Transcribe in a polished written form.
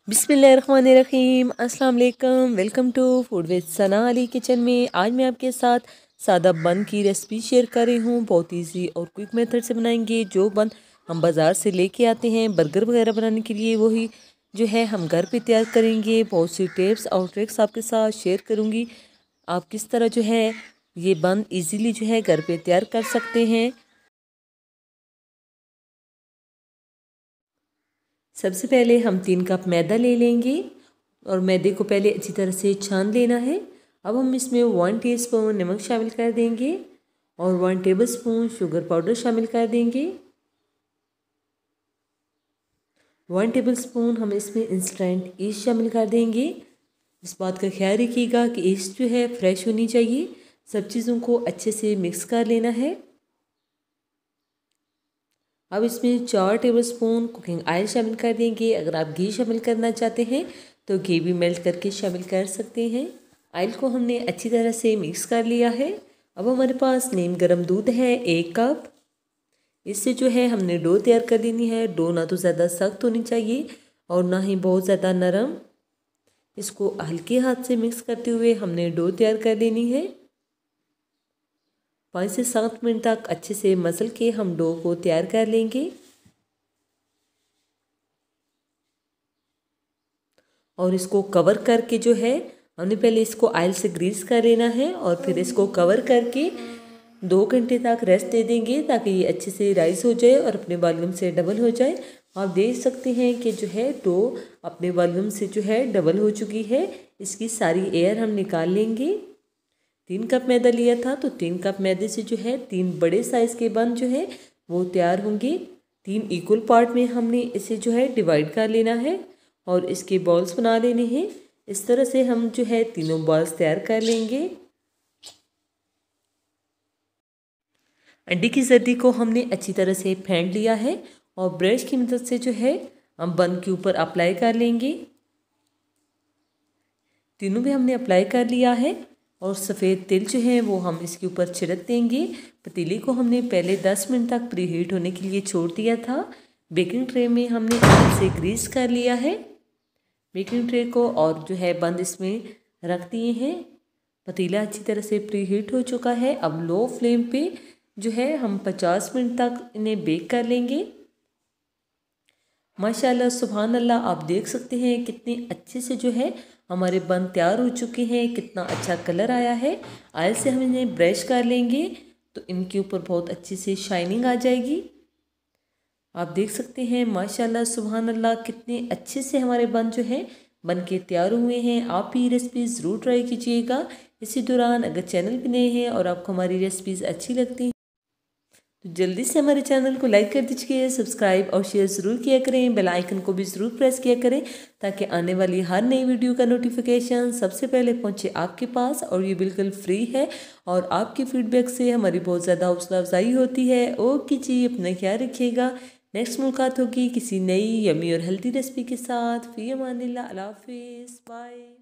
बिस्मिल्लाहिर्रहमानिर्रहीम अस्सलाम वालेकुम। Welcome to food with Sana Ali kitchen में। आज मैं आपके साथ सादा बन की रेसिपी शेयर कर रही हूँ। बहुत ईजी और क्विक मेथड से बनाएंगे। जो बन हम बाज़ार से लेके आते हैं बर्गर वगैरह बनाने के लिए, वही जो है हम घर पे तैयार करेंगे। बहुत सी टिप्स और ट्रिक्स आपके साथ शेयर करूँगी। आप किस तरह जो है ये बन ईजीली जो है घर पे तैयार कर सकते हैं। सबसे पहले हम 3 कप मैदा ले लेंगे और मैदे को पहले अच्छी तरह से छान लेना है। अब हम इसमें 1 टीस्पून नमक शामिल कर देंगे और 1 टेबलस्पून शुगर पाउडर शामिल कर देंगे। 1 टेबलस्पून हम इसमें इंस्टेंट ईस्ट शामिल कर देंगे। इस बात का ख्याल रखिएगा कि ईस्ट जो है फ्रेश होनी चाहिए। सब चीज़ों को अच्छे से मिक्स कर लेना है। अब इसमें 4 टेबलस्पून कुकिंग ऑयल शामिल कर देंगे। अगर आप घी शामिल करना चाहते हैं तो घी भी मेल्ट करके शामिल कर सकते हैं। ऑयल को हमने अच्छी तरह से मिक्स कर लिया है। अब हमारे पास नीम गर्म दूध है 1 कप। इससे जो है हमने डो तैयार कर लेनी है। डो ना तो ज़्यादा सख्त होनी चाहिए और ना ही बहुत ज़्यादा नरम। इसको हल्के हाथ से मिक्स करते हुए हमने डो तैयार कर लेनी है। 5 से 7 मिनट तक अच्छे से मसल के हम डो को तैयार कर लेंगे और इसको कवर करके जो है हमने पहले इसको ऑयल से ग्रीस कर लेना है और फिर इसको कवर करके 2 घंटे तक रेस्ट दे देंगे ताकि ये अच्छे से राइस हो जाए और अपने वॉल्यूम से डबल हो जाए। आप देख सकते हैं कि जो है डो अपने वॉल्यूम से जो है डबल हो चुकी है। इसकी सारी एयर हम निकाल लेंगे। 3 कप मैदा लिया था तो 3 कप मैदे से जो है 3 बड़े साइज़ के बन जो है वो तैयार होंगे। 3 इक्वल पार्ट में हमने इसे जो है डिवाइड कर लेना है और इसके बॉल्स बना लेने हैं। इस तरह से हम जो है तीनों बॉल्स तैयार कर लेंगे। अंडे की जर्दी को हमने अच्छी तरह से फेंट लिया है और ब्रश की मदद से जो है हम बन के ऊपर अप्लाई कर लेंगे। तीनों भी हमने अप्लाई कर लिया है और सफ़ेद तिल जो है वो हम इसके ऊपर छिड़क देंगे। पतीले को हमने पहले 10 मिनट तक प्री हीट होने के लिए छोड़ दिया था। बेकिंग ट्रे में हमने इसे ग्रीस कर लिया है। बेकिंग ट्रे को और जो है बंद इसमें रख दिए हैं। पतीला अच्छी तरह से प्री हीट हो चुका है। अब लो फ्लेम पे जो है हम 50 मिनट तक इन्हें बेक कर लेंगे। माशाल्लाह सुभान अल्लाह, आप देख सकते हैं कितने अच्छे से जो है हमारे बन तैयार हो चुके हैं। कितना अच्छा कलर आया है। ऑयल से हम इन्हें ब्रश कर लेंगे तो इनके ऊपर बहुत अच्छी से शाइनिंग आ जाएगी। आप देख सकते हैं माशाल्लाह सुभान अल्लाह कितने अच्छे से हमारे बन जो है बन के तैयार हुए हैं। आप भी रेसिपी ज़रूर ट्राई कीजिएगा। इसी दौरान अगर चैनल पे नए हैं और आपको हमारी रेसिपीज़ अच्छी लगती हैं तो जल्दी से हमारे चैनल को लाइक कर दीजिए, सब्सक्राइब और शेयर ज़रूर किया करें। बेल आइकन को भी ज़रूर प्रेस किया करें ताकि आने वाली हर नई वीडियो का नोटिफिकेशन सबसे पहले पहुंचे आपके पास। और ये बिल्कुल फ्री है और आपके फीडबैक से हमारी बहुत ज़्यादा हौसला अफजाई होती है। ओके जी, अपना ख्याल रखिएगा। नेक्स्ट मुलाकात होगी किसी नई यमी और हेल्दी रेसिपी के साथ। फी अमानिल्लाह, अल्लाह हाफिज़, बाय।